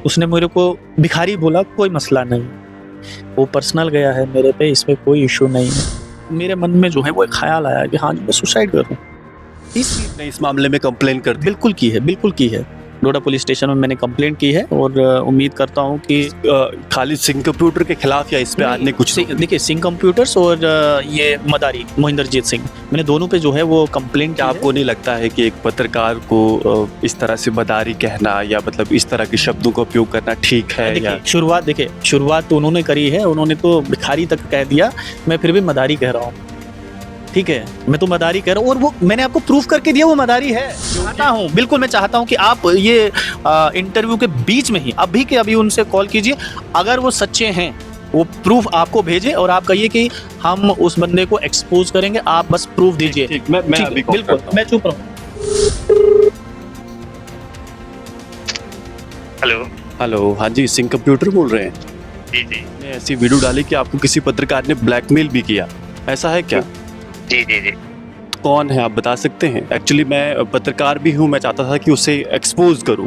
उसने मेरे को भिखारी बोला, कोई मसला नहीं, वो पर्सनल गया है मेरे पे, इसमें कोई इशू नहीं है। मेरे मन में जो है वो एक ख्याल आया कि हाँ मैं सुसाइड करूँ। इस मामले में कंप्लेन कर दी? बिल्कुल की है, बिल्कुल की है। डोडा पुलिस स्टेशन में मैंने कंप्लेंट की है और उम्मीद करता हूँ कि खालिद सिंह कंप्यूटर के खिलाफ या इस पे आज ने कुछ देखिए सिंह कंप्यूटर्स और ये मदारी मोहिंदरजीत सिंह, मैंने दोनों पे जो है वो कंप्लेंट। आपको नहीं लगता है कि एक पत्रकार को इस तरह से मदारी कहना या मतलब इस तरह के शब्दों का उपयोग करना ठीक है? या शुरुआत तो उन्होंने करी है, उन्होंने तो भिखारी तक कह दिया, मैं फिर भी मदारी कह रहा हूँ। ठीक है, मैं तो मदारी कह रहा हूँ और वो मैंने आपको प्रूफ करके दिया वो मदारी है। चाहता हूँ, बिल्कुल मैं चाहता हूँ कि आप ये इंटरव्यू के बीच में ही अभी के अभी उनसे कॉल कीजिए, अगर वो सच्चे हैं वो प्रूफ आपको भेजे और आप कहिए कि हम उस बंदे को एक्सपोज करेंगे, आप बस प्रूफ दीजिए। मैं अभी बिल्कुल मैं चुप रहूँ। हेलो, हाँ जी, सिंह कंप्यूटर बोल रहे हैं? जी ने ऐसी वीडियो डाली कि आपको किसी पत्रकार ने ब्लैकमेल भी किया, ऐसा है क्या? जी। कौन है आप बता सकते हैं? एक्चुअली मैं पत्रकार भी हूँ, मैं चाहता था कि उसे एक्सपोज करूँ।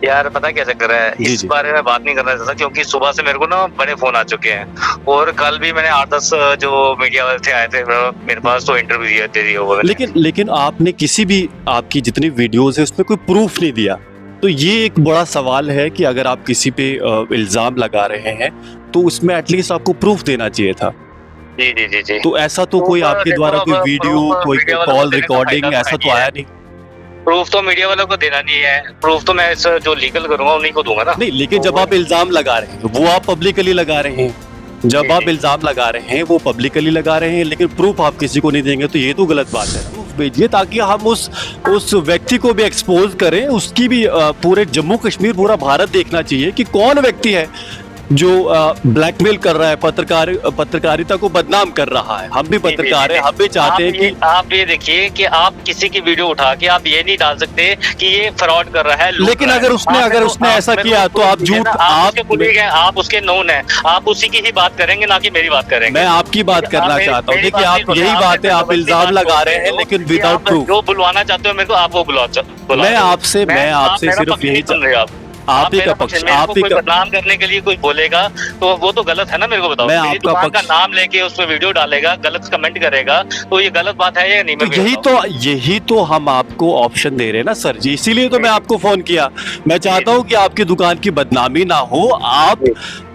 यार पता क्या चक्कर है, इस बारे में बात नहीं करना चाहता क्योंकि सुबह से मेरे को ना बड़े फोन आ चुके हैं और कल भी मैंने 8-10 जो मीडिया वाले थे आए थे मेरे पास, तो इंटरव्यू दे दिया। लेकिन आपने किसी भी आपकी जितनी वीडियोस है उसमें कोई प्रूफ नहीं दिया, तो ये एक बड़ा सवाल है कि अगर आप किसी पे इल्जाम लगा रहे हैं तो उसमें एटलीस्ट आपको प्रूफ देना चाहिए था। जी। तो ऐसा तो कोई आपके द्वारा कोई वीडियो, कोई कॉल रिकॉर्डिंग ऐसा तो आया नहीं? प्रूफ तो मीडिया वालों को देना नहीं है, प्रूफ तो मैं जो लीगल करूंगा उन्हीं को दूंगा ना। नहीं, लेकिन जब आप इल्जाम लगा रहे हैं वो आप पब्लिकली लगा रहे हैं, जब आप इल्जाम लगा रहे हैं वो पब्लिकली लगा रहे हैं, लेकिन प्रूफ आप किसी को नहीं देंगे तो ये तो गलत बात है। प्रूफ भेजिए ताकि हम उस व्यक्ति को भी एक्सपोज करें, उसकी भी पूरे जम्मू कश्मीर पूरा भारत देखना चाहिए कि कौन व्यक्ति है जो ब्लैकमेल कर रहा है, पत्रकारिता को बदनाम कर रहा है। हम भी पत्रकार हैं, हम भी चाहते हैं कि आप ये देखिए कि आप किसी की वीडियो उठा के आप ये नहीं डाल सकते कि ये फ्रॉड कर रहा है। लेकिन अगर उसने ऐसा किया तो आप झूठ, आप उसके नोन है, आप उसी की ही बात करेंगे ना कि मेरी बात करेंगे। मैं आपकी बात करना चाहता हूँ। देखिए आप यही बात है, आप इल्जाम लगा रहे हैं लेकिन विदाउट प्रूफ। जो बुलवाना चाहते हो मेरे को आप वो बुलाओ। मैं आपसे सिर्फ यही आप ही का पक्ष, आप ही का बदनाम करने के लिए कोई बोलेगा तो वो तो गलत है ना। मेरे को बताओ, मैं मेरी दुकान का नाम लेके उस पर वीडियो डालेगा, गलत कमेंट करेगा, तो ये गलत बात है या नहीं? तो यही तो हम आपको ऑप्शन दे रहे हैं ना सर जी, इसीलिए तो मैं आपको फोन किया। मैं चाहता हूँ कि आपकी दुकान की बदनामी ना हो,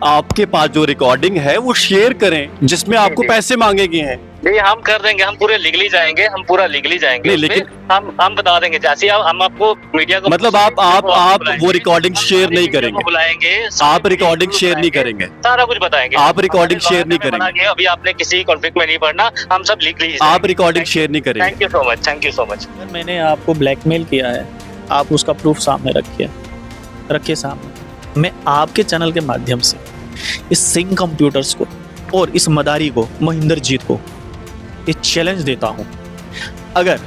आपके पास जो रिकॉर्डिंग है वो शेयर करें जिसमें आपको पैसे मांगे गए हैं। नहीं, हम कर देंगे, हम पूरे लीगली जाएंगे, हम पूरा लीगली जाएंगे। नहीं, लेकिन हम बता देंगे जैसे हम आपको मीडिया को, मतलब आप वो रिकॉर्डिंग शेयर नहीं करेंगे, बुलाएंगे, आप रिकॉर्डिंग शेयर नहीं करेंगे, सारा कुछ बताएंगे, आप रिकॉर्डिंग शेयर नहीं करेंगे। अभी आपने किसी कॉन्फ्लिक्ट में नहीं पड़ना, हम सब लीगली, आप रिकॉर्डिंग शेयर नहीं करेंगे। Thank you so much. मैंने आपको ब्लैकमेल किया है, आप उसका प्रूफ सामने रखिए सामने। मैं आपके चैनल के माध्यम से इस सिंह कंप्यूटर्स को और इस मदारी को, मोहिंदरजीत को ये चैलेंज देता हूं, अगर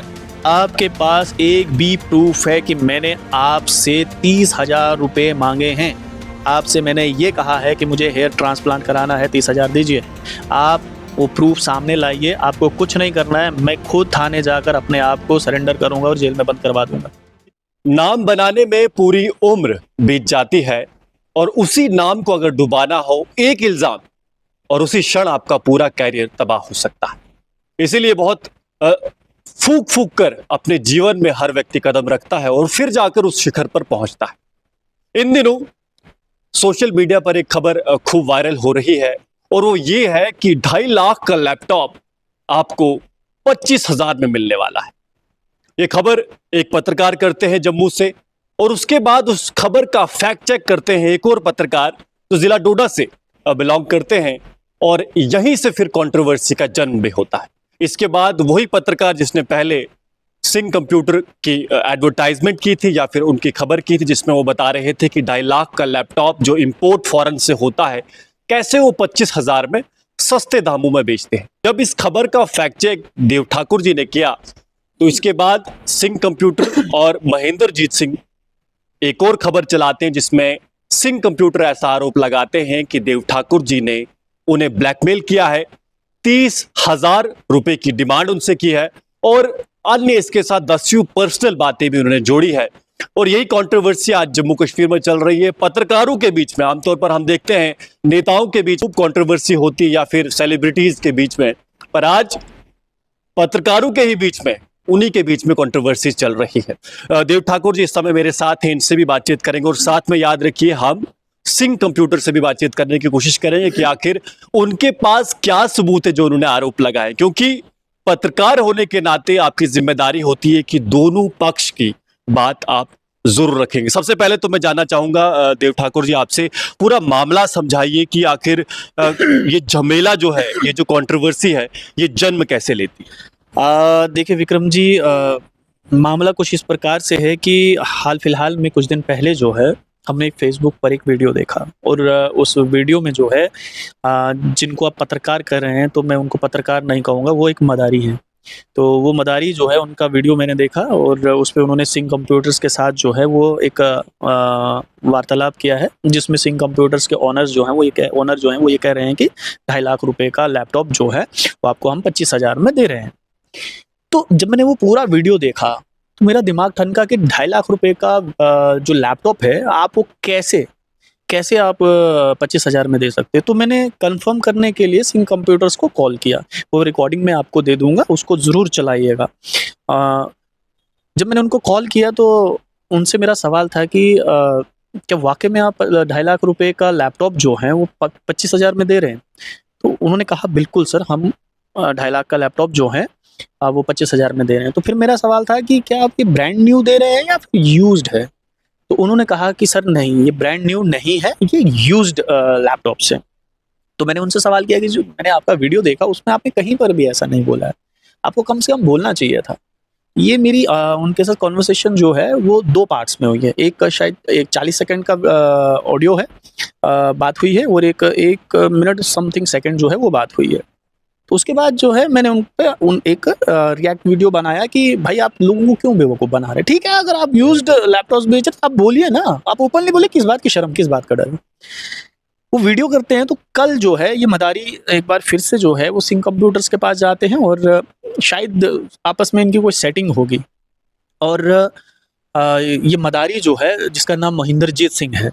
आपके पास एक भी प्रूफ है कि मैंने आपसे 30,000 रुपये मांगे हैं, आपसे मैंने ये कहा है कि मुझे हेयर ट्रांसप्लांट कराना है, 30,000 दीजिए, आप वो प्रूफ सामने लाइए। आपको कुछ नहीं करना है, मैं खुद थाने जाकर अपने आप को सरेंडर करूंगा और जेल में बंद करवा दूंगा। नाम बनाने में पूरी उम्र बीत जाती है और उसी नाम को अगर डुबाना हो एक इल्जाम, और उसी क्षण आपका पूरा कैरियर तबाह हो सकता है। इसीलिए बहुत फूक कर अपने जीवन में हर व्यक्ति कदम रखता है और फिर जाकर उस शिखर पर पहुंचता है। इन दिनों सोशल मीडिया पर एक खबर खूब वायरल हो रही है और वो ये है कि 2.5 लाख का लैपटॉप आपको 25,000 में मिलने वाला है। ये खबर एक पत्रकार करते हैं जम्मू से और उसके बाद उस खबर का फैक्ट चेक करते हैं एक और पत्रकार जो जिला डोडा से बिलोंग करते हैं और यहीं से फिर कंट्रोवर्सी का जन्म भी होता है। इसके बाद वही पत्रकार जिसने पहले सिंह कंप्यूटर की एडवर्टाइजमेंट की थी या फिर उनकी खबर की थी जिसमें वो बता रहे थे कि 2.5 लाख का लैपटॉप जो इंपोर्ट फॉरेन से होता है कैसे वो 25,000 में सस्ते दामों में बेचते हैं। जब इस खबर का फैक्ट चेक देव ठाकुर जी ने किया तो इसके बाद सिंह कंप्यूटर और मोहिंदरजीत सिंह एक और खबर चलाते हैं जिसमें सिंह कंप्यूटर ऐसा आरोप लगाते हैं कि देव ठाकुर जी ने उन्हें ब्लैकमेल किया है, 30,000 रुपए की डिमांड उनसे की है और अन्य इसके साथ 10 पर्सनल बातें भी उन्होंने जोड़ी है और यही कंट्रोवर्सी आज जम्मू कश्मीर में चल रही है। पत्रकारों के बीच में आमतौर पर हम देखते हैं नेताओं के बीच खूब कंट्रोवर्सी होती है या फिर सेलिब्रिटीज के बीच में, पर आज पत्रकारों के ही बीच में, उन्हीं के बीच में कंट्रोवर्सी चल रही है। देव ठाकुर जी इस समय मेरे साथ हैं, इनसे भी बातचीत करेंगे और साथ में याद रखिए हम सिंह कंप्यूटर से भी बातचीत करने की कोशिश करेंगे कि आखिर उनके पास क्या सबूत है जो उन्होंने आरोप लगाए, क्योंकि पत्रकार होने के नाते आपकी जिम्मेदारी होती है कि दोनों पक्ष की बात आप जरूर रखेंगे। सबसे पहले तो मैं जानना चाहूंगा देव ठाकुर जी आपसे, पूरा मामला समझाइए कि आखिर ये झमेला जो है, ये जो कंट्रोवर्सी है, ये जन्म कैसे लेती है? देखिए विक्रम जी, मामला कुछ इस प्रकार से है कि हाल फिलहाल में कुछ दिन पहले जो है हमने एक फेसबुक पर एक वीडियो देखा और उस वीडियो में जो है जिनको आप पत्रकार कर रहे हैं, तो मैं उनको पत्रकार नहीं कहूँगा, वो एक मदारी हैं। तो वो मदारी जो है उनका वीडियो मैंने देखा और उस पर उन्होंने सिंह कंप्यूटर्स के साथ जो है वो एक वार्तालाप किया है, जिसमें सिंह कंप्यूटर्स के ओनर जो हैं वो ये कह रहे हैं कि 2.5 लाख रुपए का लैपटॉप जो है वो आपको हम 25,000 में दे रहे हैं। तो जब मैंने वो पूरा वीडियो देखा तो मेरा दिमाग ठनका कि 2.5 लाख रुपए का जो लैपटॉप है आप वो कैसे आप 25,000 में दे सकते हैं। तो मैंने कंफर्म करने के लिए सिंह कंप्यूटर्स को कॉल किया, वो रिकॉर्डिंग मैं आपको दे दूंगा, उसको ज़रूर चलाइएगा। जब मैंने उनको कॉल किया तो उनसे मेरा सवाल था कि क्या वाकई में आप 2.5 लाख रुपए का लैपटॉप जो है वो 25,000 में दे रहे हैं? तो उन्होंने कहा बिल्कुल सर, हम 2.5 लाख का लैपटॉप जो है वो 25,000 में दे रहे हैं। तो फिर मेरा सवाल था कि क्या आप ये ब्रांड न्यू दे रहे हैं या फिर यूज्ड है? तो उन्होंने कहा कि सर नहीं, ये ब्रांड न्यू नहीं है, ये यूज्ड लैपटॉप से। तो मैंने उनसे सवाल किया कि जो मैंने आपका वीडियो देखा उसमें आपने कहीं पर भी ऐसा नहीं बोला है, आपको कम से कम बोलना चाहिए था। ये मेरी उनके साथ कॉन्वर्सेशन जो है वो 2 पार्ट्स में हुई है। एक शायद एक 40 सेकंड का ऑडियो है, बात हुई है, और एक मिनट समथिंग सेकंड जो है वो बात हुई है। तो उसके बाद जो है मैंने एक रिएक्ट वीडियो बनाया कि भाई आप लोगों को क्यों बेवकूफ़ बना रहे? ठीक है, अगर आप यूज्ड लैपटॉप्स बेच रहे आप बोलिए ना, आप ओपनली बोले, किस बात की शर्म, किस बात का डर? वो वीडियो करते हैं तो कल जो है ये मदारी एक बार फिर से जो है वो सिंह कंप्यूटर्स के पास जाते हैं और शायद आपस में इनकी कोई सेटिंग होगी और ये मदारी जो है जिसका नाम महिंदरजीत सिंह है,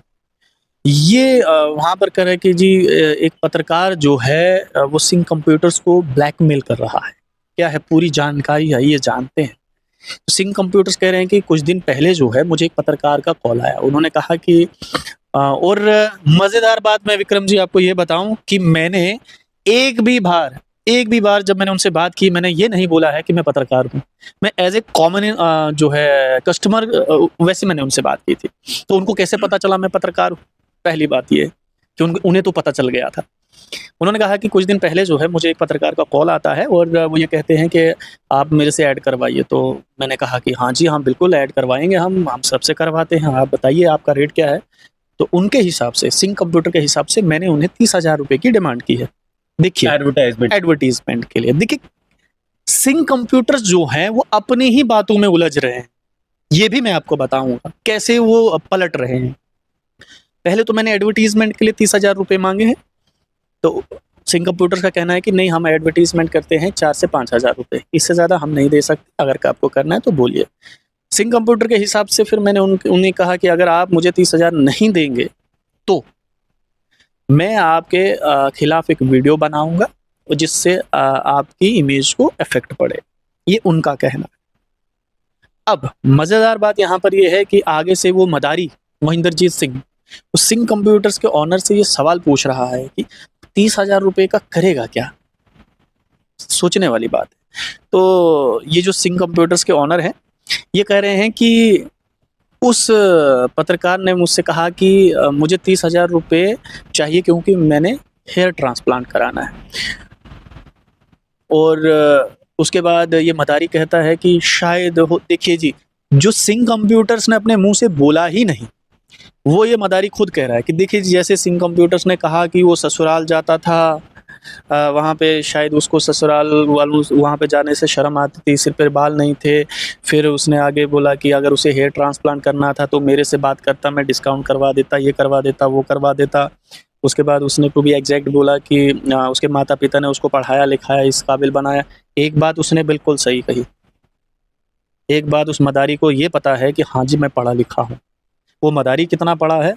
ये वहाँ पर कह रहे हैं कि जी एक पत्रकार जो है वो सिंह कंप्यूटर्स को ब्लैकमेल कर रहा है। क्या है पूरी जानकारी है, ये जानते हैं। तो सिंह कंप्यूटर्स कह रहे हैं कि कुछ दिन पहले जो है मुझे एक पत्रकार का कॉल आया, उन्होंने कहा कि और मज़ेदार बात मैं विक्रम जी आपको ये बताऊं कि मैंने एक भी बार जब मैंने उनसे बात की, मैंने ये नहीं बोला है कि मैं पत्रकार हूँ। मैं एज ए कॉमन जो है कस्टमर वैसे मैंने उनसे बात की थी। तो उनको कैसे पता चला मैं पत्रकार हूँ? पहली बात ये कि उन्हें तो पता चल गया था। उन्होंने कहा कि कुछ दिन पहले जो है मुझे एक पत्रकार का कॉल आता है और वो ये कहते हैं कि आप मेरे से ऐड करवाइए। तो मैंने कहा कि हाँ जी, हम बिल्कुल ऐड करवाएंगे, हम सबसे करवाते हैं, आप बताइए आपका रेट क्या है। तो उनके हिसाब से, सिंह कंप्यूटर के हिसाब से, मैंने उन्हें 30,000 रुपये की डिमांड की है। देखिए एडवर्टाइजमेंट के लिए। देखिए सिंह कंप्यूटर्स जो हैं वो अपनी ही बातों में उलझ रहे हैं, ये भी मैं आपको बताऊंगा कैसे वो पलट रहे हैं। पहले तो मैंने एडवर्टीजमेंट के लिए 30,000 रुपये मांगे हैं, तो सिंह कंप्यूटर्स का कहना है कि नहीं, हम एडवर्टीजमेंट करते हैं 4 से 5,000 रुपये, इससे ज़्यादा हम नहीं दे सकते, अगर आपको करना है तो बोलिए। सिंह कंप्यूटर के हिसाब से फिर मैंने उन्हें कहा कि अगर आप मुझे 30,000 नहीं देंगे तो मैं आपके खिलाफ एक वीडियो बनाऊंगा जिससे आपकी इमेज को इफेक्ट पड़े, ये उनका कहना है। अब मज़ेदार बात यहाँ पर यह है कि आगे से वो मदारी महिंदरजीत सिंह उस सिंह कंप्यूटर्स के ऑनर से ये सवाल पूछ रहा है कि 30,000 रुपये का करेगा क्या? सोचने वाली बात है। तो ये जो सिंह कंप्यूटर्स के ऑनर हैं ये कह रहे हैं कि उस पत्रकार ने मुझसे कहा कि मुझे 30,000 रुपये चाहिए क्योंकि मैंने हेयर ट्रांसप्लांट कराना है। और उसके बाद ये मदारी कहता है कि शायद हो, देखिए जी, जो सिंह कंप्यूटर्स ने अपने मुंह से बोला ही नहीं वो ये मदारी खुद कह रहा है कि देखिए जैसे सिंह कंप्यूटर्स ने कहा कि वो ससुराल जाता था, वहाँ पे शायद उसको ससुराल वालों वहाँ पे जाने से शर्म आती थी, सिर पर बाल नहीं थे। फिर उसने आगे बोला कि अगर उसे हेयर ट्रांसप्लांट करना था तो मेरे से बात करता, मैं डिस्काउंट करवा देता, ये करवा देता, वो करवा देता। उसके बाद उसने को भी एग्जैक्ट बोला कि उसके माता पिता ने उसको पढ़ाया लिखाया, इस काबिल बनाया। एक बात उसने बिल्कुल सही कही, एक बात उस मदारी को ये पता है कि हाँ जी मैं पढ़ा लिखा हूँ। वो मदारी कितना पढ़ा है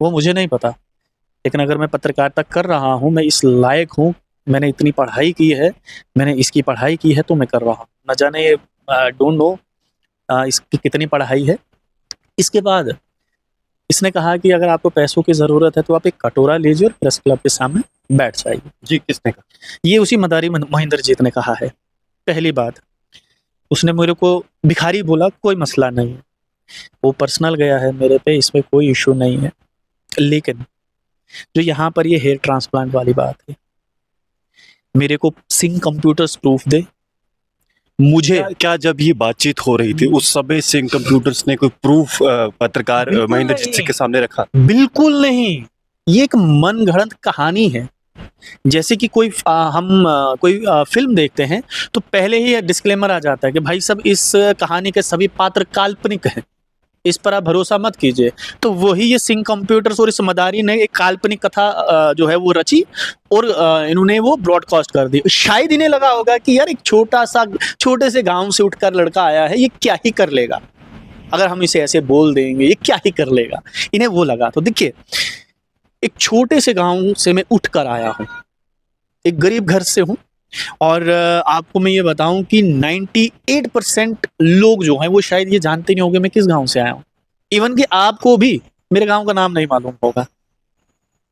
वो मुझे नहीं पता, लेकिन अगर मैं पत्रकारिता कर रहा हूँ, मैं इस लायक हूँ, मैंने इतनी पढ़ाई की है, मैंने इसकी पढ़ाई की है तो मैं कर रहा हूँ। न जाने ये डोंट नो इसकी कितनी पढ़ाई है। इसके बाद इसने कहा कि अगर आपको पैसों की ज़रूरत है तो आप एक कटोरा लीजिए और प्रेस क्लब के सामने बैठ जाइए। जी, किसने कहा? ये उसी मदारी महेंद्रजीत ने कहा है। पहली बात, उसने मेरे को भिखारी बोला, कोई मसला नहीं है, वो पर्सनल गया है मेरे पे, इसमें कोई इशू नहीं है। लेकिन जो यहाँ पर ये हेयर ट्रांसप्लांट वाली बात है, मेरे को सिंह कंप्यूटर्स प्रूफ दे। मुझे क्या जब ये बातचीत हो रही थी उस समय सिंह कंप्यूटर्स ने कोई प्रूफ पत्रकार बिल्कुल महेंद्रजीत सिंह के सामने रखा? बिल्कुल नहीं, ये एक मनगढ़ंत कहानी है। जैसे कि कोई फिल्म देखते हैं तो पहले ही डिस्क्लेमर आ जाता है कि भाई सब इस कहानी के सभी पात्र काल्पनिक हैं, इस पर आप भरोसा मत कीजिए। तो वही ये सिंह कंप्यूटर्स और इस मदारी ने एक काल्पनिक कथा जो है वो रची और इन्होंने वो ब्रॉडकास्ट कर दी। शायद इन्हें लगा होगा कि यार एक छोटे से गांव से उठकर लड़का आया है, ये क्या ही कर लेगा, अगर हम इसे ऐसे बोल देंगे ये क्या ही कर लेगा, इन्हें वो लगा। तो देखिए, एक छोटे से गांव से मैं उठ कर आया हूँ, एक गरीब घर से हूँ, और आपको मैं ये बताऊं कि 98% लोग जो हैं वो शायद ये जानते नहीं होंगे मैं किस गांव से आया हूँ। इवन कि आपको भी मेरे गांव का नाम नहीं मालूम होगा,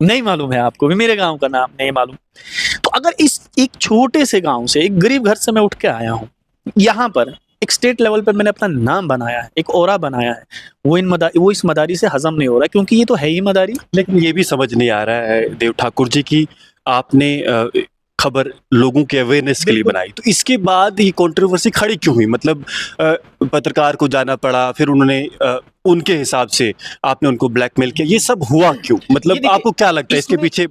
नहीं मालूम है आपको भी मेरे गांव का नाम नहीं मालूम। तो अगर इस एक छोटे से गांव से, एक गरीब घर से मैं उठ के आया हूँ, यहाँ पर एक स्टेट लेवल पर मैंने अपना नाम बनाया है, एक ओरा बनाया है, वो इस मदारी से हजम नहीं हो रहा, क्योंकि ये तो है ही मदारी। लेकिन ये भी समझ नहीं आ रहा है देव ठाकुर जी की आपने खबर लोगों के अवेयरनेस के लिए बनाई, तो इसके बाद ये कंट्रोवर्सी खड़ी क्यों हुई? मतलब पत्रकार को जाना पड़ा, फिर उन्होंने उनके हिसाब से आपने उनको ब्लैकमेल किया, ये सब हुआ क्यों? मतलब आपको क्या लगता है इसके पीछे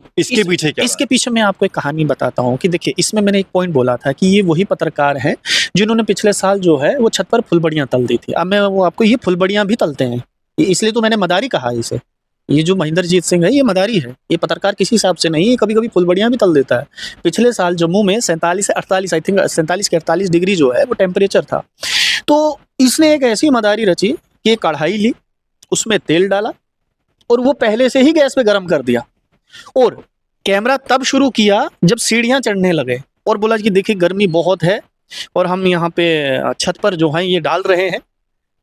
क्या? इसके पीछे मैं आपको एक कहानी बताता हूँ कि देखिए, इसमें मैंने एक पॉइंट बोला था कि ये वही पत्रकार हैं जिन्होंने पिछले साल जो है वो छत पर फुलबड़ियां तल दी थी। अब मैं वो आपको, ये फुलबड़ियां भी तलते हैं, इसलिए तो मैंने मदारी कहा इसे। ये जो महेंद्रजीत सिंह है ये मदारी है, ये पत्रकार किसी हिसाब से नहीं है, कभी कभी फुलबड़ियां भी तल देता है। पिछले साल जम्मू में 47 से 48 आई थिंक 47 के 48 डिग्री जो है वो टेम्परेचर था। तो इसने एक ऐसी मदारी रची कि एक कढ़ाई ली, उसमें तेल डाला और वो पहले से ही गैस पे गर्म कर दिया, और कैमरा तब शुरू किया जब सीढ़ियां चढ़ने लगे, और बोला कि देखिए गर्मी बहुत है और हम यहाँ पे छत पर जो है ये डाल रहे हैं,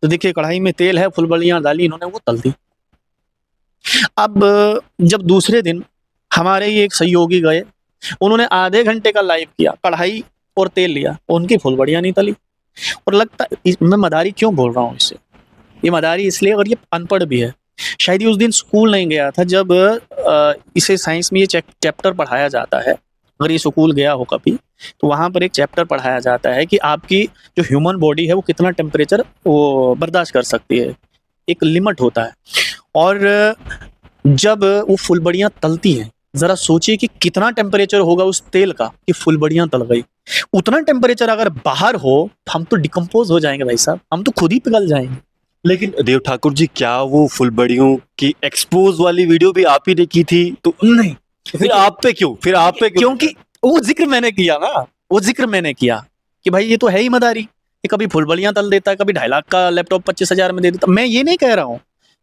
तो देखिए कढ़ाई में तेल है, फुलबड़ियां डाली इन्होंने, वो तल दी। अब जब दूसरे दिन हमारे ये एक सहयोगी गए, उन्होंने आधे घंटे का लाइव किया, कढ़ाई और तेल लिया, उनकी फुलबड़ियां नहीं तली। और लगता, मैं मदारी क्यों बोल रहा हूँ इससे, ये मदारी इसलिए, और ये अनपढ़ भी है। शायद ये उस दिन स्कूल नहीं गया था जब इसे साइंस में ये चैप्टर पढ़ाया जाता है। अगर ये स्कूल गया हो कभी तो वहाँ पर एक चैप्टर पढ़ाया जाता है कि आपकी जो ह्यूमन बॉडी है वो कितना टेम्परेचर वो बर्दाश्त कर सकती है, एक लिमिट होता है। और जब वो फुलबड़ियां तलती हैं, जरा सोचिए कि कितना टेम्परेचर होगा उस तेल का कि फुलबड़ियां तल गई। उतना टेम्परेचर अगर बाहर हो तो हम तो डिकम्पोज हो जाएंगे भाई साहब, हम तो खुद ही पिघल जाएंगे। लेकिन देव ठाकुर जी, क्या वो फुलबड़ियों की एक्सपोज वाली वीडियो भी आप ही ने की थी? तो नहीं, फिर आप पे क्यों? क्योंकि वो जिक्र मैंने किया ना, वो जिक्र मैंने किया कि भाई ये तो है ही मदारी, ये कभी फुलबड़ियां तल देता है, कभी 2.5 लाख का लैपटॉप 25,000 में दे देता। मैं ये नहीं कह रहा हूँ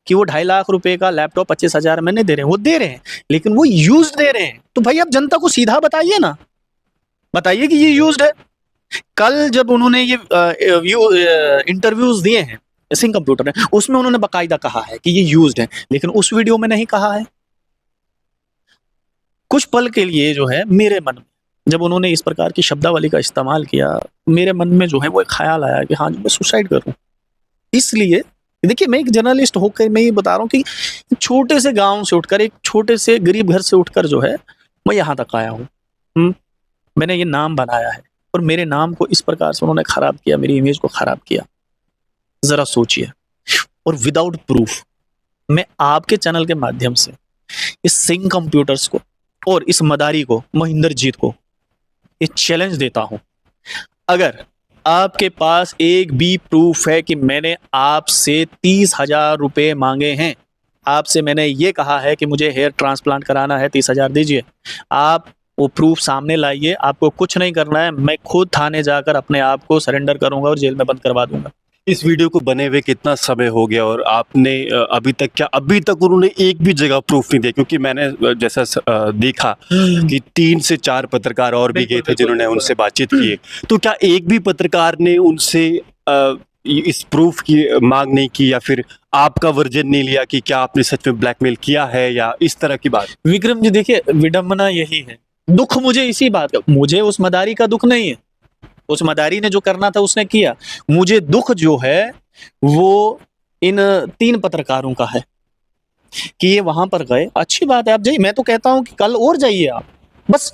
कि वो 2.5 लाख रुपए का लैपटॉप 25,000 में नहीं दे रहे हैं, वो दे रहे हैं, लेकिन वो यूज दे रहे हैं। तो भाई आप जनता को सीधा बताइए ना, बताइए कि ये यूज्ड है। कल जब उन्होंने ये इंटरव्यूज दिए हैं सिंह कंप्यूटर ने, उसमें उन्होंने बाकायदा कहा है कि ये यूज्ड है, लेकिन उस वीडियो में नहीं कहा है। कुछ पल के लिए जो है मेरे मन में, जब उन्होंने इस प्रकार की शब्दावली का इस्तेमाल किया, मेरे मन में जो है वो एक ख्याल आया कि हाँ मैं सुसाइड करूं। इसलिए देखिए, मैं एक जर्नलिस्ट होकर मैं ये बता रहा हूँ कि छोटे से गांव से उठकर, एक छोटे से गरीब घर से उठकर जो है मैं यहाँ तक आया हूँ। मैंने ये नाम बनाया है और मेरे नाम को इस प्रकार से उन्होंने खराब किया, मेरी इमेज को खराब किया। जरा सोचिए, और विदाउट प्रूफ मैं आपके चैनल के माध्यम से इस सिंह कंप्यूटर्स को और इस मदारी को, महेंद्रजीत को, ये चैलेंज देता हूं, अगर आपके पास एक भी प्रूफ है कि मैंने आपसे 30,000 रुपए मांगे हैं, आपसे मैंने ये कहा है कि मुझे हेयर ट्रांसप्लांट कराना है, 30,000 दीजिए, आप वो प्रूफ सामने लाइए। आपको कुछ नहीं करना है, मैं खुद थाने जाकर अपने आप को सरेंडर करूंगा और जेल में बंद करवा दूंगा। इस वीडियो को बने हुए कितना समय हो गया और आपने अभी तक उन्होंने एक भी जगह प्रूफ नहीं दिया? क्योंकि मैंने जैसा देखा कि 3 से 4 पत्रकार और भी गए थे जिन्होंने उनसे बातचीत की। तो क्या एक भी पत्रकार ने उनसे इस प्रूफ की मांग नहीं की या फिर आपका वर्जन नहीं लिया कि क्या आपने सच में ब्लैकमेल किया है या इस तरह की बात? विक्रम जी देखिए, विडंबना यही है, दुख मुझे इसी बात का, मुझे उस मदारी का दुख नहीं है, उस मदारी ने जो करना था उसने किया। मुझे दुख जो है वो इन 3 पत्रकारों का है कि ये वहां पर गए। अच्छी बात है, आप जाइए, मैं तो कहता हूं कि कल और जाइए आप। बस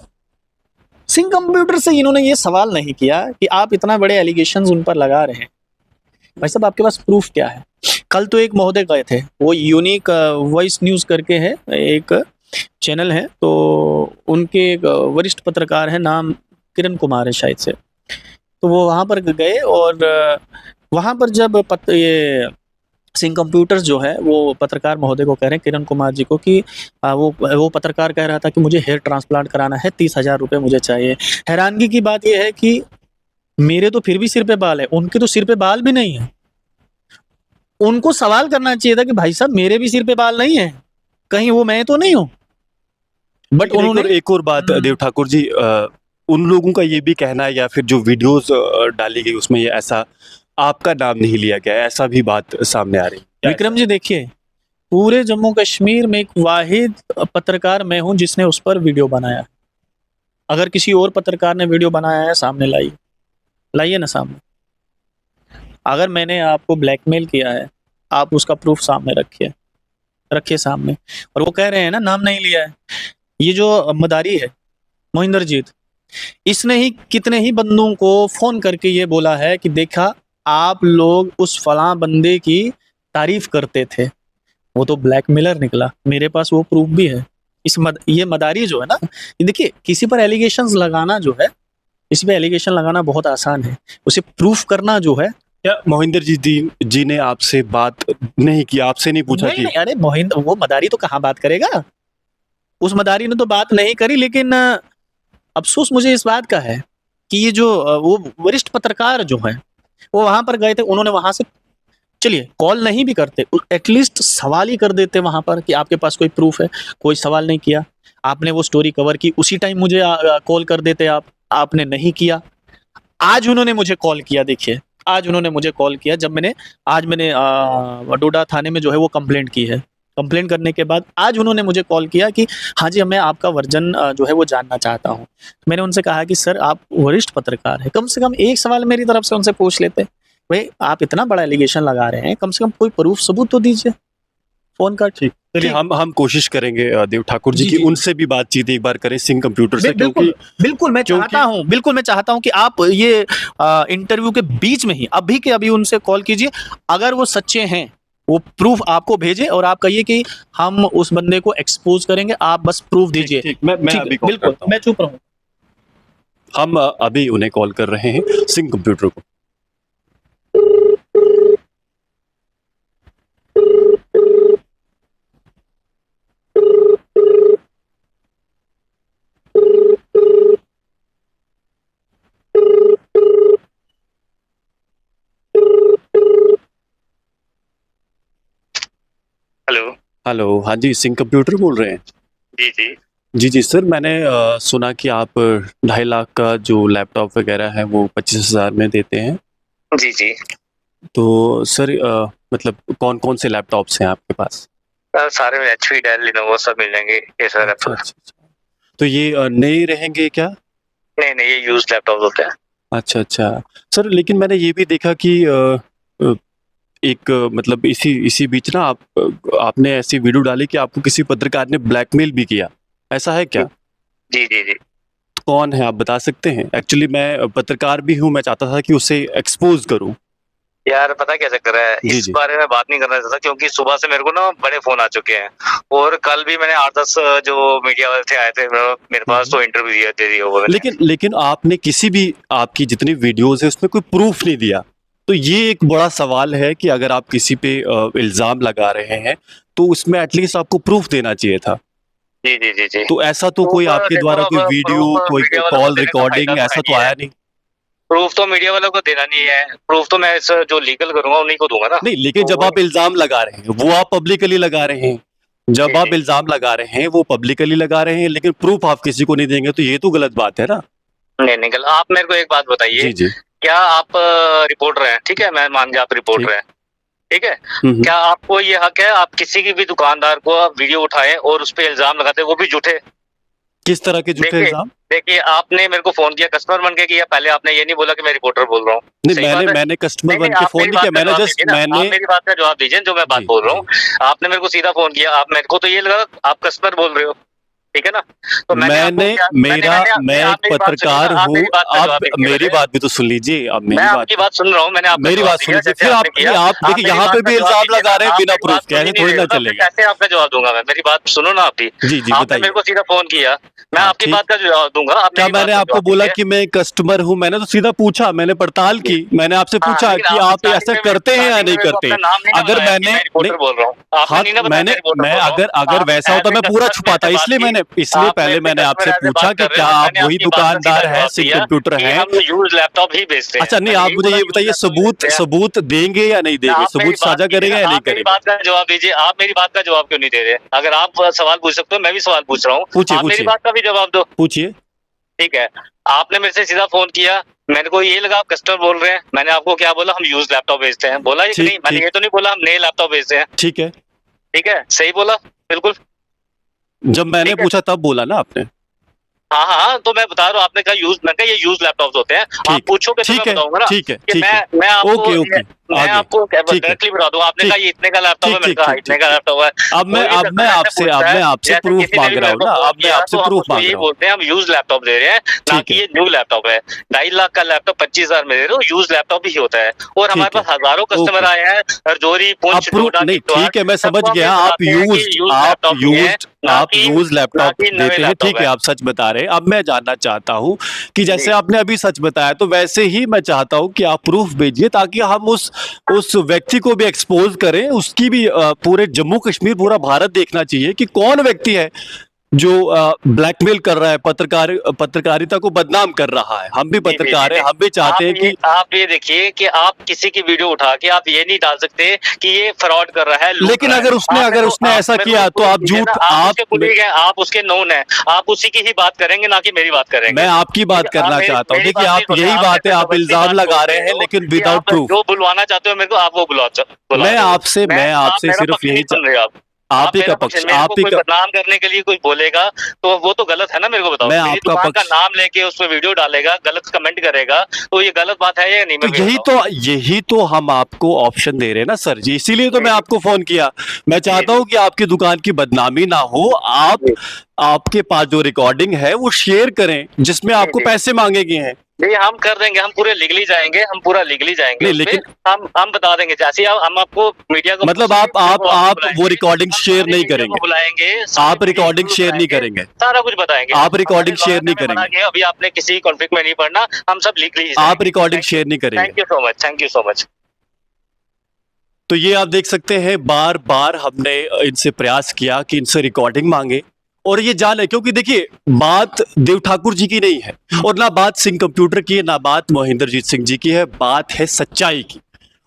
सिंह कंप्यूटर से इन्होंने ये सवाल नहीं किया कि आप इतना बड़े एलिगेशंस उन पर लगा रहे हैं, भाई साहब आपके पास प्रूफ क्या है? कल तो एक महोदय गए थे, वो यूनिक वॉइस न्यूज करके है, एक चैनल है, तो उनके एक वरिष्ठ पत्रकार है, नाम किरण कुमार है शायद से। तो वो वहाँ पर गए और वहाँ पर जब ये सिंह कंप्यूटर्स जो है वो पत्रकार महोदय को कह रहे हैं, किरण कुमार जी को, कि वो पत्रकार कह रहा था कि मुझे हेयर ट्रांसप्लांट कराना है, 30,000 रुपये मुझे चाहिए। हैरानगी की बात यह है कि मेरे तो फिर भी सिर पे बाल है, उनके तो सिर पे बाल भी नहीं है। उनको सवाल करना चाहिए था कि भाई साहब मेरे भी सिर पे बाल नहीं है, कहीं वो मैं तो नहीं हूँ। बट उन्होंने एक और बात देव ठाकुर जी, उन लोगों का ये भी कहना है या फिर जो वीडियोस डाली गई उसमें ये ऐसा आपका नाम नहीं लिया गया, ऐसा भी बात सामने आ रही है। विक्रम जी देखिए, पूरे जम्मू कश्मीर में एक वाहिद पत्रकार मैं हूं जिसने उस पर वीडियो बनाया। अगर किसी और पत्रकार ने वीडियो बनाया है सामने लाइए ना सामने। अगर मैंने आपको ब्लैकमेल किया है, आप उसका प्रूफ सामने रखिए सामने। और वो कह रहे हैं ना नाम नहीं लिया है। ये जो मदारी है मोहिंदरजीत, इसने ही कितने ही बंदों को फोन करके ये बोला है कि देखा आप लोग उस फलां बंदे की तारीफ करते थे, वो तो ब्लैकमेलर निकला। मेरे पास वो प्रूफ भी है। ये मदारी जो है ना, देखिए किसी पर एलिगेशंस लगाना जो है, किसी पे एलिगेशन लगाना बहुत आसान है, उसे प्रूफ करना जो है। क्या मोहिंदर जी ने आपसे बात नहीं की, आपसे नहीं पूछा? नहीं, अरे मोहिंदर, वो मदारी तो कहाँ बात करेगा, उस मदारी ने तो बात नहीं करी। लेकिन अफसोस मुझे इस बात का है कि ये जो वो वरिष्ठ पत्रकार जो है वो वहां पर गए थे, उन्होंने वहां से, चलिए कॉल नहीं भी करते, एटलीस्ट सवाल ही कर देते वहां पर कि आपके पास कोई प्रूफ है। कोई सवाल नहीं किया, आपने वो स्टोरी कवर की, उसी टाइम मुझे कॉल कर देते आपने नहीं किया। आज उन्होंने मुझे कॉल किया, देखिए आज उन्होंने मुझे कॉल किया जब मैंने डोडा थाने में जो है वो कंप्लेंट की है। कंप्लेंट करने के बाद आज उन्होंने मुझे कॉल किया कि हाँ जी मैं आपका वर्जन जो है वो जानना चाहता हूँ। मैंने उनसे कहा कि सर आप वरिष्ठ पत्रकार हैं, कम से कम एक सवाल मेरी तरफ से उनसे पूछ लेते। भाई आप इतना बड़ा एलिगेशन लगा रहे हैं, कम से कम कोई प्रूफ सबूत तो दीजिए फोन का। ठीक, चलिए हम कोशिश करेंगे देव ठाकुर जी की उनसे भी बातचीत एक बार करें सिंह कंप्यूटर से। बिल्कुल मैं चाहता हूं कि आप ये इंटरव्यू के बीच में ही अभी के अभी उनसे कॉल कीजिए। अगर वो सच्चे हैं वो प्रूफ आपको भेजे और आप कहिए कि हम उस बंदे को एक्सपोज करेंगे, आप बस प्रूफ दीजिए। मैं अभी कॉल बिल्कुल करता हूं। मैं चुप रहूं। हम अभी उन्हें कॉल कर रहे हैं सिंह कंप्यूटर को। हेलो, हाँ जी, सिंह कंप्यूटर बोल रहे हैं? जी सर, मैंने सुना कि आप 2.5 लाख का जो लैपटॉप वगैरह है वो 25,000 में देते हैं। जी तो सर मतलब कौन कौन से लैपटॉप्स हैं आपके पास? सारे में HP, डेल, लिनोवो सब मिल जाएंगे। अच्छा। तो ये नए रहेंगे क्या? नहीं, ये यूज लैपटॉप होते हैं। अच्छा सर, लेकिन मैंने ये भी देखा कि एक मतलब इसी बीच ना आपने ऐसी वीडियो डाली कि आपको किसी पत्रकार ने ब्लैकमेल भी किया, ऐसा है क्या? जी। कौन है आप बता सकते हैं? एक्चुअली मैं पत्रकार भी हूँ, मैं चाहता था कि उसे एक्सपोज करूँ। यार पता क्या चक्कर है, इस बारे में बात नहीं करना चाहता क्योंकि सुबह से मेरे को ना बड़े फोन आ चुके हैं और कल भी मैंने 8-10 जो मीडिया वाले थे आए थे मेरे पास, तो इंटरव्यू दे दिया। लेकिन आपने किसी भी, आपकी जितनी वीडियोस है उसमें कोई प्रूफ नहीं दिया। तो ये एक बड़ा सवाल है कि अगर आप किसी पे इल्जाम लगा रहे हैं तो उसमें एटलीस्ट आपको प्रूफ देना चाहिए था। जी। तो ऐसा तो कोई आपके द्वारा कोई वीडियो, कोई कॉल रिकॉर्डिंग ऐसा तो आया नहीं। प्रूफ तो मीडिया वालों को देना नहीं है, प्रूफ तो मैं जो लीगल करूंगा उन्हीं को दूंगा ना। नहीं, लेकिन जब आप इल्जाम लगा रहे हैं वो आप पब्लिकली लगा रहे हैं, जब जी, आप जी। इल्जाम लगा रहे हैं वो पब्लिकली लगा रहे हैं, लेकिन प्रूफ आप किसी को नहीं देंगे, तो ये तो गलत बात है ना। नहीं निकल, आप मेरे को एक बात बताइए, जी जी। क्या आप रिपोर्टर हैं? ठीक है, मैं मान गया आप रिपोर्टर हैं, ठीक है। क्या आपको ये हक है आप किसी की भी दुकानदार को आप वीडियो उठाएं और उस पर इल्जाम लगाते, वो भी झूठे? किस तरह के झूठे देखिए, इल्जाम? देखिए आपने मेरे को फोन किया कस्टमर बन के किया, पहले आपने ये नहीं बोला कि मैं रिपोर्टर बोल रहा हूँ। नहीं, सही बात है? मैंने कस्टमर नहीं, बन नहीं, के आप फोन मेरी नहीं किया, बात का मैंने जवाब जस्ट दीजिए ना, आप मैंने मेरी बात का जवाब दीजिए जो मैं बात जी, बोल रहा हूँ। आपने मेरे को सीधा फोन किया, आप मेरे को तो ये लगा आप कस्टमर बोल रहे हो, ठीक है ना? तो मैं एक पत्रकार हूँ, आप मेरी बात भी तो सुन लीजिए। आप मैं आपकी बात सुन रहा हूँ, मैंने आपका मेरी जवाब बात सुन दिया, लीजिए, जैसे फिर आपने किया। आप देखिए मेरी यहाँ बात पे का भी जवाब इल्जाम दीजिए लगा ना, रहे हैं आप बिना मेरी प्रूफ बात के, सुन ही ऐसे नहीं थोड़ी रहे ना हो ना, फिर चलेगा। कैसे आपका जवाब दूंगा मैं? मेरी बात सुनो ना आपकी। जी जी, आपने बताइए। मेरे को सीधा फोन किया, मैं हाँ, आपकी ठीक। बात का जवाब दूंगा। आप क्या मेरी बात मैंने का आपको जवाब बोला दीजिए। कि मैं कस्टमर हूँ? मैंने तो सीधा पूछा, मैंने पड़ताल की, मैंने आपसे हाँ, पूछा लेकिन कि आपने आप स्टार्टिंग ऐसा में करते हैं या स्टार्टिंग में नहीं मेरे को करते। अपना नाम नहीं ना अगर बताया कि मैंने मैं रिपोर्टर बोल रहा हूँ। आपने हाँ, नहीं ना बताया मैं रिपोर्टर मैं बोल रहा हूँ। अगर आप वैसा होता एज ए मैं पूरा कस्टमर छुपाता, मेरे से इसलिए बात की। इसलिए आप पहले मेरे से मैंने कस्टमर आपसे एज ए पूछा बात कि कर रहे क्या हो, आप मैंने वही आपकी बात का सीधा दुकानदार हैं, जवाब सिम दिया कंप्यूटर कि हैं। हम यूज लैपटॉप ही बेचते हैं। अच्छा, नहीं, मैंने आप यही मुझे बोला ये यूज बताइए, लैपटॉप ही बेचते हैं। सबूत देंगे या नहीं देंगे? आप मेरी सबूत बात साझा कीजिए करेंगे ना, या नहीं आप मेरी करेंगे? बात का जवाब दीजिए। आप मेरी बात का जवाब क्यों नहीं दे रहे? अगर आप सवाल पूछ सकते हो, मैं भी सवाल पूछ रहा हूँ, पूछिए आप मेरी पूछिए बात का भी जवाब दो। पूछिए। ठीक है, आपने मेरे से सीधा फोन किया, मेरे को ये लगा आप कस्टमर बोल रहे हैं। मैंने आपको क्या बोला? हम यूज लैपटॉप बेचते हैं। बोला ये कि ठीक नहीं? मैंने ठीक ये तो नहीं बोला हम नए लैपटॉप बेचते हैं। ठीक है। ठीक है, सही बोला बिल्कुल। जब मैंने ठीक है। पूछा तब बोला ना आपने। हाँ हाँ हाँ, तो मैं बता रहा हूँ, आपने कहा यूज, मैं कहा ये यूज लैपटॉप होते हैं। आप ठीक पूछोगे तो मैं ठीक है बताऊंगा ना ठीक है कि ठीक है। मैं आपको ओके ओके, मैं आगे। आपको ठीक है, डायरेक्टली बता दूं। आपने ठीक कहा ये इतने का लैपटॉप है, ठीक मैंने ठीक कहा ठीक इतने ठीक का ठीक। लैपटॉप है। कोई भी कस्टमर ऐसे पूछता है, मैं आपसे जैसे प्रूफ किसी ने मांग भी रहा मेरे हूँ को ना, फोन अब मैं किया आपसे तो हम प्रूफ उसको मांग यही रहा हूँ। बोलते हैं हम यूज लैपटॉप दे रहे हैं, ना ठीक कि है ये न्यू लैपटॉप है। 2.5 लाख का लैपटॉप 25,000 में दे रहे हो, यूज लैपटॉप ही होता है। और हमारे ठीक है, पास हजारों कस्टमर ओके। आए हैं, रजौरी, आप पुंछ, प्रूफ डोडा, नहीं, किश्तवाड़, ठीक है, मैं समझ सबको हम ये गया। बताते हैं कि यूज लैपटॉप ही है, ना आप कि यूज लैपटॉप नए देते हैं, लैपटॉप ठीक है, है। आप सच बता रहे हैं। अब मैं जानना चाहता हूँ कि जैसे जी। आपने अभी सच बताया, तो वैसे ही मैं चाहता हूँ कि आप प्रूफ भेजिए, ताकि हम उस व्यक्ति को भी एक्सपोज करें, उसकी भी पूरे जम्मू कश्मीर, पूरा भारत देखना चाहिए कि कौन व्यक्ति है जो ब्लैकमेल कर रहा है, पत्रकारिता को बदनाम कर रहा है। हम भी जी, जी, पत्रकार जी, हैं, हम भी चाहते हैं कि आप ये देखिए कि आप किसी की वीडियो उठा के आप ये नहीं डाल सकते कि ये फ्रॉड कर रहा है, लूट लेकिन रहा है। अगर उसने आप ऐसा मेरे किया को तो आप proof दीजिए झूठ, ना, आप उसके कुलीग हैं, आप उसके नोन हैं, आप उसी की ही बात करेंगे, ना कि मेरी बात करेंगे। मैं आपकी बात ठीक है, करना आप चाहता हूँ। मेरी देखिए, बात नहीं आप सुन रहे, यही आप बात है, मेरे से आप जबरदस्ती इल्जाम बात लगा बोल रहे रहे हैं, हो लेकिन कि विदाउट आप प्रूफ। जो बुलवाना चाहते हो मेरे को, आप वो बुला मैं रहे हो। आपसे आप मेरा सिर्फ पक्ष नहीं यही सुन रहे हो। आप ही का मेरा पक्ष, मेरे को आप ही कोई का, बदनाम करने के लिए कोई बोलेगा तो वो तो गलत है ना। मेरे को बताओ, मैं मेरी आपका दुकान का पक्ष। नाम लेके उस पर वीडियो डालेगा, गलत कमेंट करेगा, तो ये गलत बात है या नहीं? तो मेरे को बताओ। यही तो हम आपको ऑप्शन दे रहे हैं ना सर जी, इसीलिए तो जी, मैं जी, आपको फोन किया। मैं जी, चाहता जी, हूं कि आपकी दुकान की बदनामी ना हो। आप, जी, आपके पास जो रिकॉर्डिंग है वो शेयर करें, जिसमें जी, आपको जी, पैसे मांगे गए हैं। जी, हम कर देंगे, हम पूरे लीगली जाएंगे, हम पूरा लीगली जाएंगे नहीं, उस पे। लेकिन हम बता देंगे, जैसे ही हम आपको मीडिया को मतलब सारी मीडिया को आपको आप वो बुलाएंगे, रिकॉर्डिंग हम शेयर सारी नहीं मीडिया को करेंगे। बुलाएंगे, सारे आप मीडिया रिकॉर्डिंग को शेयर नहीं बुलाएंगे, करेंगे। सारा कुछ बताएंगे। आप रिकॉर्डिंग शेयर नहीं बना करेंगे। के अभी आपने किसी कॉन्फ्लिक्ट में नहीं पड़ना, हम सब लीगली ही आप जाएंगे। रिकॉर्डिंग शेयर नहीं करेंगे। Thank you so much, thank you so much. तो ये आप देख सकते हैं, बार बार हमने इनसे प्रयास किया कि इनसे रिकॉर्डिंग मांगे और ये जाने, क्योंकि देखिए, बात देव ठाकुर जी की नहीं है, और ना बात सिंह कंप्यूटर की है, ना बात महेंद्रजीत सिंह जी की है। बात है सच्चाई की,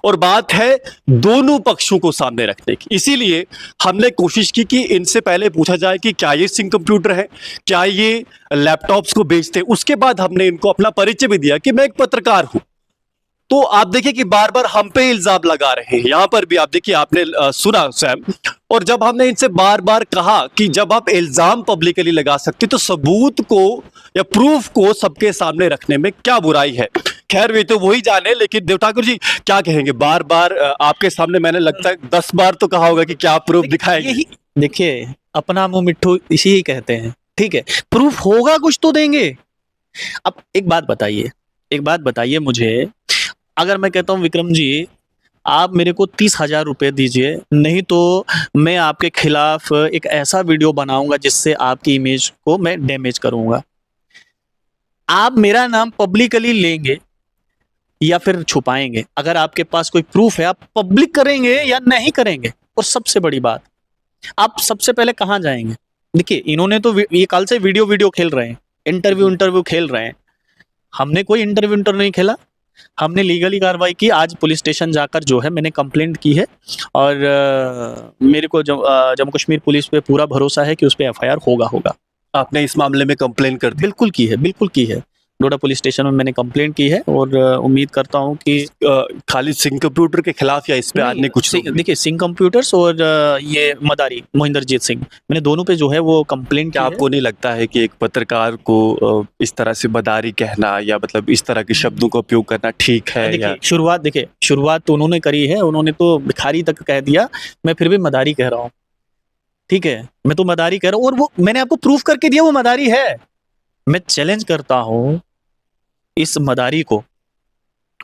और बात है दोनों पक्षों को सामने रखने की। इसीलिए हमने कोशिश की कि इनसे पहले पूछा जाए कि क्या ये सिंह कंप्यूटर है, क्या ये लैपटॉप्स को बेचते हैं। उसके बाद हमने इनको अपना परिचय भी दिया कि मैं एक पत्रकार हूं। तो आप देखिए कि बार बार हम पे इल्जाम लगा रहे हैं। यहां पर भी आप देखिए, आपने सुना सैम, और जब हमने इनसे बार बार कहा कि जब आप इल्जाम पब्लिकली लगा सकते तो सबूत को या प्रूफ को सबके सामने रखने में क्या बुराई है। खैर, वे तो वही जाने, लेकिन देव ठाकुर जी क्या कहेंगे? बार बार आपके सामने मैंने लगता है 10 बार तो कहा होगा कि क्या प्रूफ दिखाएंगे। यही देखिए, अपना मुंह मिट्ठू इसी ही कहते हैं। ठीक है, प्रूफ होगा कुछ तो देंगे। अब एक बात बताइए मुझे, अगर मैं कहता हूं विक्रम जी आप मेरे को 30,000 रुपए दीजिए, नहीं तो मैं आपके खिलाफ एक ऐसा वीडियो बनाऊंगा जिससे आपकी इमेज को मैं डैमेज करूंगा, आप मेरा नाम पब्लिकली लेंगे या फिर छुपाएंगे? अगर आपके पास कोई प्रूफ है, आप पब्लिक करेंगे या नहीं करेंगे? और सबसे बड़ी बात, आप सबसे पहले कहां जाएंगे? देखिए, इन्होंने तो ये कल से वीडियो खेल रहे हैं, इंटरव्यू खेल रहे हैं। हमने कोई इंटरव्यू नहीं खेला, हमने लीगली कार्रवाई की। आज पुलिस स्टेशन जाकर जो है मैंने कंप्लेंट की है और मेरे को जम्मू कश्मीर पुलिस पे पूरा भरोसा है कि उस पे एफआईआर होगा। आपने इस मामले में कंप्लेन कर दी? बिल्कुल की है। डोडा पुलिस स्टेशन में मैंने कंप्लेंट की है और उम्मीद करता हूं कि खालिद सिंह कंप्यूटर के खिलाफ या इस पे आने कुछ देखिए, सिंह कंप्यूटर्स और ये मदारी मोहिंदरजीत सिंह, मैंने दोनों पे जो है वो कंप्लेंट की है। आपको नहीं लगता है कि एक पत्रकार को इस तरह से मदारी कहना या मतलब इस तरह के शब्दों का उपयोग करना ठीक है? या शुरुआत तो उन्होंने करी है, उन्होंने तो भिखारी तक कह दिया, मैं फिर भी मदारी कह रहा हूँ। ठीक है, मैं तो मदारी कह रहा हूँ और वो मैंने आपको प्रूफ करके दिया वो मदारी है। मैं चैलेंज करता हूं इस मदारी को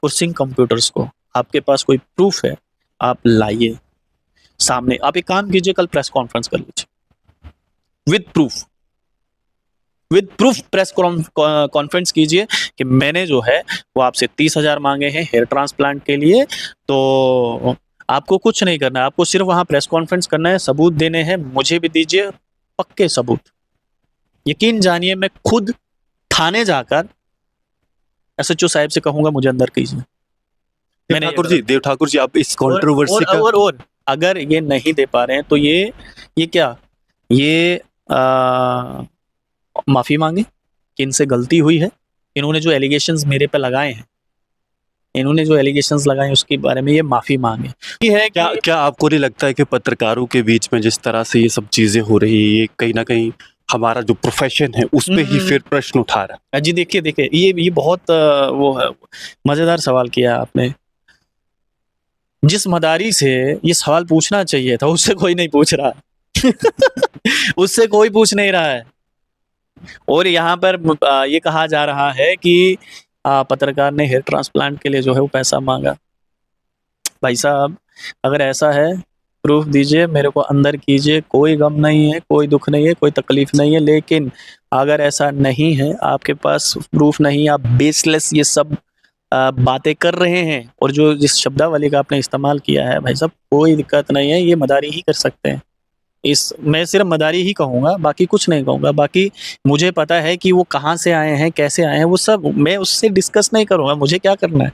और सिंह कंप्यूटर्स को, आपके पास कोई प्रूफ है आप लाइए सामने। आप एक काम कीजिए, कल प्रेस कॉन्फ्रेंस कर लीजिए विद प्रूफ प्रेस कॉन्फ्रेंस कीजिए कि मैंने जो है वो आपसे 30,000 मांगे हैं हेयर ट्रांसप्लांट के लिए। तो आपको कुछ नहीं करना है, आपको सिर्फ वहां प्रेस कॉन्फ्रेंस करना है, सबूत देने हैं, मुझे भी दीजिए पक्के सबूत। यकीन जानिए, मैं खुद थाने जाकर एसएचओ साहब से कहूंगा मुझे अंदर कीजिए। देव ठाकुर जी आप इस कंट्रोवर्सी का और अगर ये नहीं दे पा रहे हैं तो ये क्या, ये माफी मांगे कि इनसे गलती हुई है। इन्होंने जो एलिगेशंस मेरे पे लगाए हैं, उसके बारे में ये माफी मांगे। ये है क्या आपको नहीं लगता है कि पत्रकारों के बीच में जिस तरह से ये सब चीजें हो रही है, ये कहीं ना कहीं हमारा जो प्रोफेशन है उस पे ही फिर प्रश्न उठा रहा है? जी देखिए, ये बहुत वो है, मजेदार सवाल किया आपने। जिस मदारी से ये सवाल पूछना चाहिए था उससे कोई नहीं पूछ रहा उससे कोई पूछ नहीं रहा है। और यहाँ पर ये कहा जा रहा है कि पत्रकार ने हेयर ट्रांसप्लांट के लिए जो है वो पैसा मांगा। भाई साहब, अगर ऐसा है प्रूफ दीजिए, मेरे को अंदर कीजिए, कोई गम नहीं है, कोई दुख नहीं है, कोई तकलीफ नहीं है। लेकिन अगर ऐसा नहीं है, आपके पास प्रूफ नहीं, आप बेसलेस ये सब बातें कर रहे हैं और जो जिस शब्दावली का आपने इस्तेमाल किया है, भाई साहब कोई दिक्कत नहीं है, ये मदारी ही कर सकते हैं। मैं सिर्फ मदारी ही कहूँगा, बाकी कुछ नहीं कहूँगा। बाकी मुझे पता है कि वो कहाँ से आए हैं, कैसे आए हैं, वो सब मैं उससे डिस्कस नहीं करूँगा। मुझे क्या करना है,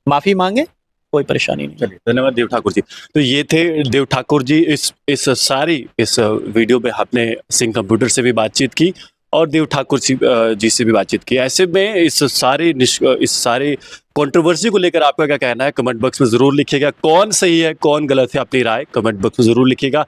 माफी मांगे, कोई परेशानी नहीं। चलिए, धन्यवाद देव ठाकुर जी। तो ये थे देव ठाकुर जी। इस वीडियो में आपने सिंह कंप्यूटर से भी बातचीत की और देव ठाकुर जी से भी बातचीत की। ऐसे में इस सारे कंट्रोवर्सी को लेकर आपका क्या कहना है, कमेंट बॉक्स में जरूर लिखिएगा। कौन सही है कौन गलत है, अपनी राय कमेंट बॉक्स में जरूर लिखिएगा।